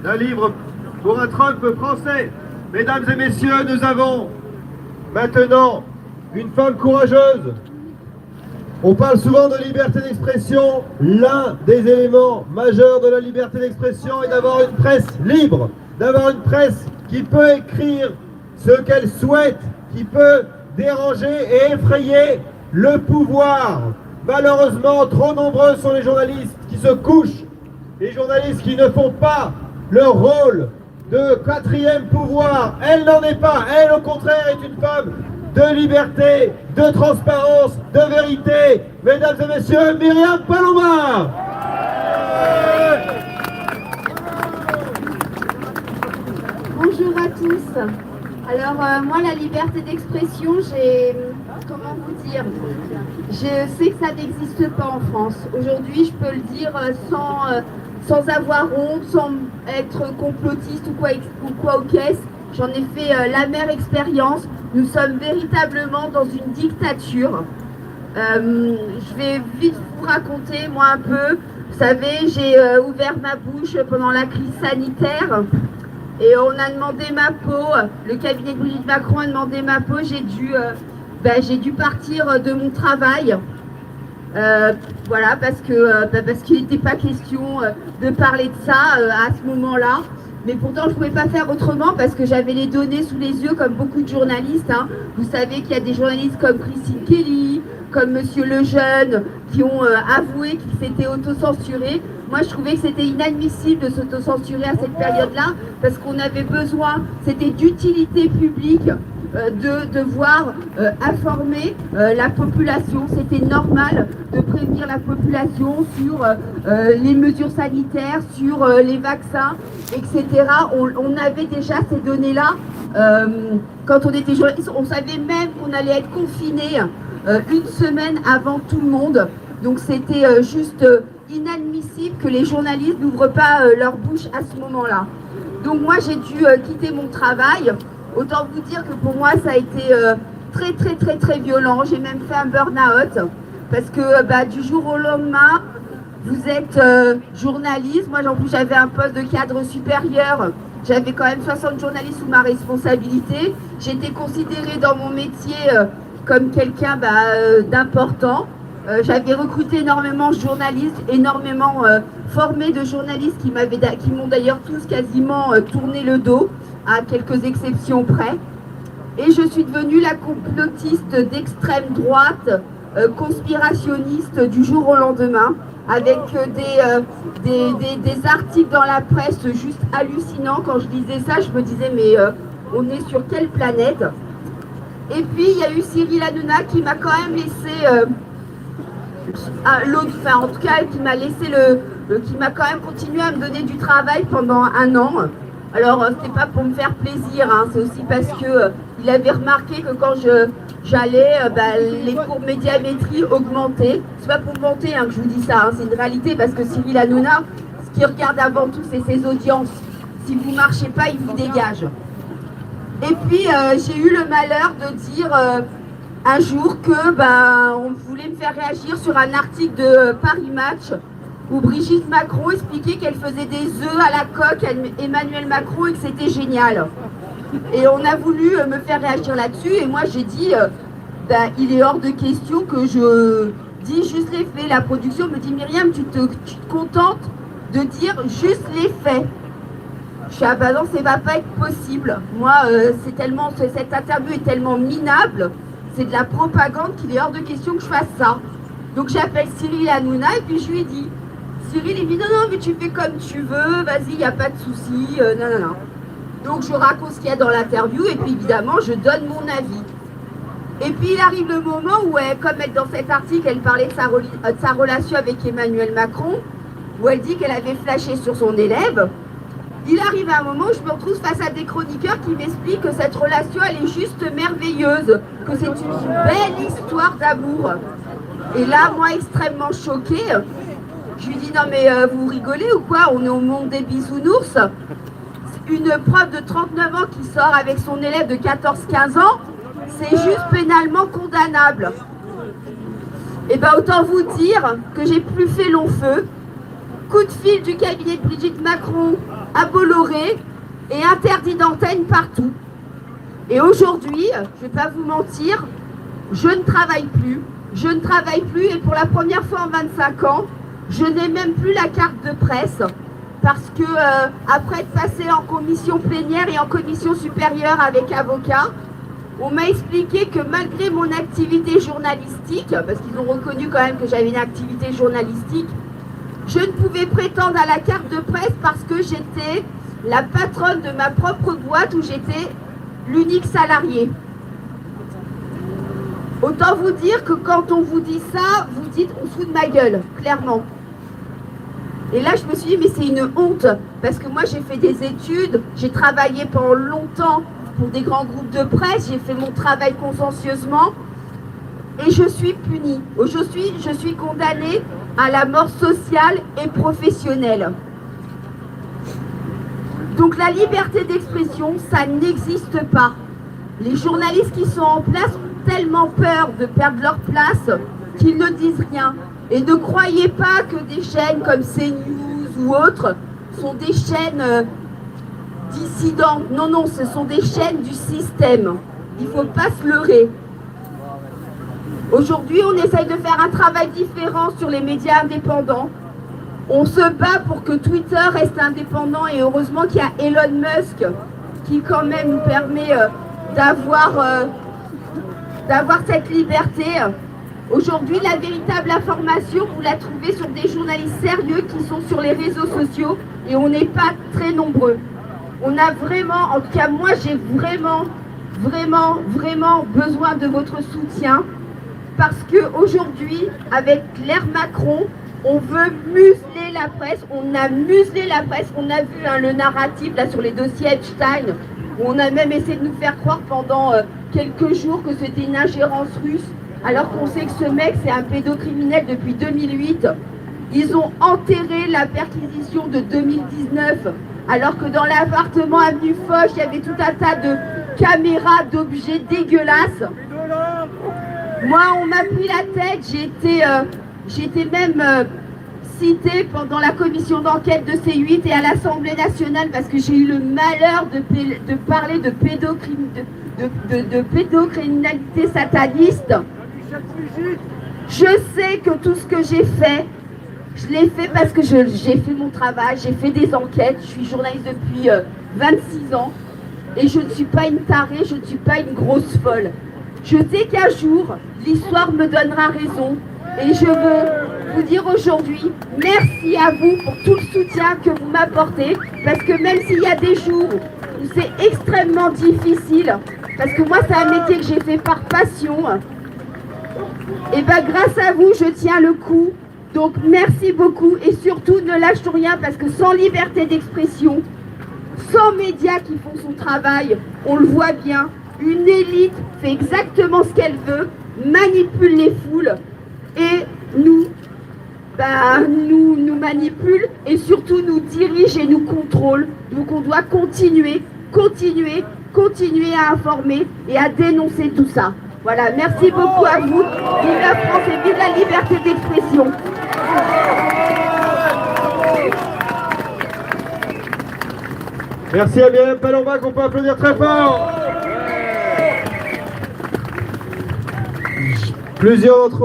d'un livre pour un Trump français. Mesdames et messieurs, nous avons maintenant une femme courageuse. On parle souvent de liberté d'expression. L'un des éléments majeurs de la liberté d'expression est d'avoir une presse libre, d'avoir une presse qui peut écrire ce qu'elle souhaite, qui peut déranger et effrayer le pouvoir. Malheureusement, trop nombreux sont les journalistes qui se couchent, les journalistes qui ne font pas leur rôle de quatrième pouvoir. Elle n'en est pas. Elle, au contraire, est une femme de liberté, de transparence, de vérité. Mesdames et messieurs, Myriam Paloma. Bonjour à tous. Alors moi, la liberté d'expression, comment vous dire, je sais que ça n'existe pas en France. Aujourd'hui, je peux le dire sans avoir honte, sans être complotiste ou quoi aux caisses. J'en ai fait l'amère expérience. Nous sommes véritablement dans une dictature. Je vais vite vous raconter, moi, un peu. Vous savez, j'ai ouvert ma bouche pendant la crise sanitaire et on a demandé ma peau. Le cabinet de Brigitte Macron a demandé ma peau. J'ai dû partir de mon travail. Voilà, parce qu'il n'était pas question de parler de ça à ce moment-là. Mais pourtant, je ne pouvais pas faire autrement parce que j'avais les données sous les yeux, comme beaucoup de journalistes. Hein. Vous savez qu'il y a des journalistes comme Christine Kelly, comme Monsieur Lejeune, qui ont avoué qu'ils s'étaient autocensurés. Moi, je trouvais que c'était inadmissible de s'autocensurer à cette période-là parce qu'on avait besoin, c'était d'utilité publique. De devoir informer la population. C'était normal de prévenir la population sur les mesures sanitaires, sur les vaccins, etc. On avait déjà ces données-là quand on était journaliste. On savait même qu'on allait être confiné une semaine avant tout le monde. Donc c'était juste inadmissible que les journalistes n'ouvrent pas leur bouche à ce moment-là. Donc moi j'ai dû quitter mon travail. Autant vous dire que pour moi ça a été très violent. J'ai même fait un burn-out parce que du jour au lendemain vous êtes journaliste. Moi en plus j'avais un poste de cadre supérieur. J'avais quand même 60 journalistes sous ma responsabilité. J'étais considérée dans mon métier comme quelqu'un d'important. J'avais recruté énormément de journalistes, énormément formé de journalistes qui m'ont d'ailleurs tous quasiment tourné le dos, à quelques exceptions près. Et je suis devenue la complotiste d'extrême droite, conspirationniste du jour au lendemain, avec des articles dans la presse juste hallucinants. Quand je lisais ça, je me disais mais on est sur quelle planète? Et puis il y a eu Cyril Hanouna qui m'a quand même laissé en tout cas qui m'a laissé qui m'a quand même continué à me donner du travail pendant un an. Alors c'est pas pour me faire plaisir, hein, c'est aussi parce que il avait remarqué que quand j'allais, les cours médiamétrie augmentaient. C'est pas pour monter hein, que je vous dis ça, hein, c'est une réalité parce que Cyril Hanouna, ce qu'il regarde avant tout, c'est ses audiences. Si vous marchez pas, il vous dégage. Et puis j'ai eu le malheur de dire un jour que on voulait me faire réagir sur un article de Paris Match où Brigitte Macron expliquait qu'elle faisait des œufs à la coque à Emmanuel Macron et que c'était génial. Et on a voulu me faire réagir là-dessus et moi j'ai dit il est hors de question que je dis juste les faits. La production me dit Myriam, tu te contentes de dire juste les faits. Je suis non, ça va pas être possible. Moi, cette interview est tellement minable, c'est de la propagande qu'il est hors de question que je fasse ça. Donc j'appelle Cyril Hanouna et puis je lui dis, Cyril il me dit non mais tu fais comme tu veux, vas-y, il n'y a pas de souci, non. Donc je raconte ce qu'il y a dans l'interview et puis évidemment je donne mon avis. Et puis il arrive le moment où, comme elle, dans cet article, elle parlait de sa relation avec Emmanuel Macron, où elle dit qu'elle avait flashé sur son élève. Il arrive un moment où je me retrouve face à des chroniqueurs qui m'expliquent que cette relation, elle est juste merveilleuse, que c'est une belle histoire d'amour. Et là, moi, extrêmement choquée, je lui dis non mais vous rigolez ou quoi? On est au monde des bisounours. Une prof de 39 ans qui sort avec son élève de 14-15 ans, c'est juste pénalement condamnable. Et autant vous dire que j'ai plus fait long feu. Coup de fil du cabinet de Brigitte Macron à Bolloré et interdit d'antenne partout. Et aujourd'hui, je ne vais pas vous mentir, je ne travaille plus. Je ne travaille plus et pour la première fois en 25 ans, je n'ai même plus la carte de presse parce que après être passé en commission plénière et en commission supérieure avec avocat, on m'a expliqué que malgré mon activité journalistique, parce qu'ils ont reconnu quand même que j'avais une activité journalistique, je ne pouvais prétendre à la carte de presse parce que j'étais la patronne de ma propre boîte où j'étais l'unique salarié. Autant vous dire que quand on vous dit ça, vous dites on se fout de ma gueule, clairement. Et là je me suis dit mais c'est une honte, parce que moi j'ai fait des études, j'ai travaillé pendant longtemps pour des grands groupes de presse, j'ai fait mon travail consciencieusement et je suis punie. Aujourd'hui je suis condamnée à la mort sociale et professionnelle. Donc la liberté d'expression, ça n'existe pas. Les journalistes qui sont en place ont tellement peur de perdre leur place qu'ils ne disent rien. Et ne croyez pas que des chaînes comme CNews ou autres sont des chaînes dissidentes. Non, non, ce sont des chaînes du système. Il ne faut pas se leurrer. Aujourd'hui, on essaye de faire un travail différent sur les médias indépendants. On se bat pour que Twitter reste indépendant et heureusement qu'il y a Elon Musk qui quand même nous permet d'avoir cette liberté. Aujourd'hui, la véritable information, vous la trouvez sur des journalistes sérieux qui sont sur les réseaux sociaux et on n'est pas très nombreux. On a vraiment, en tout cas moi j'ai vraiment besoin de votre soutien parce qu'aujourd'hui, avec l'ère Macron, on veut museler la presse, on a muselé la presse, on a vu le narratif là sur les dossiers Epstein, où on a même essayé de nous faire croire pendant quelques jours que c'était une ingérence russe, alors qu'on sait que ce mec c'est un pédocriminel depuis 2008. Ils ont enterré la perquisition de 2019, alors que dans l'appartement avenue Foch, il y avait tout un tas de caméras, d'objets dégueulasses. Moi, on m'a pris la tête, j'étais même citée pendant la commission d'enquête de C8 et à l'Assemblée nationale parce que j'ai eu le malheur de parler de pédocriminalité sataniste. Je sais que tout ce que j'ai fait, je l'ai fait parce que j'ai fait mon travail, j'ai fait des enquêtes, je suis journaliste depuis 26 ans et je ne suis pas une tarée, je ne suis pas une grosse folle. Je sais qu'un jour, l'histoire me donnera raison et je veux vous dire aujourd'hui merci à vous pour tout le soutien que vous m'apportez parce que même s'il y a des jours où c'est extrêmement difficile, parce que moi c'est un métier que j'ai fait par passion, et bien grâce à vous je tiens le coup. Donc merci beaucoup et surtout ne lâchez rien parce que sans liberté d'expression, sans médias qui font son travail, on le voit bien, une élite fait exactement ce qu'elle veut, manipule les foules et nous manipule et surtout nous dirige et nous contrôle. Donc on doit continuer à informer et à dénoncer tout ça. Voilà, merci beaucoup à vous. Vive la France et vive la liberté d'expression. Merci à Myriam Palomba qu'on peut applaudir très fort. Plusieurs d'entre vous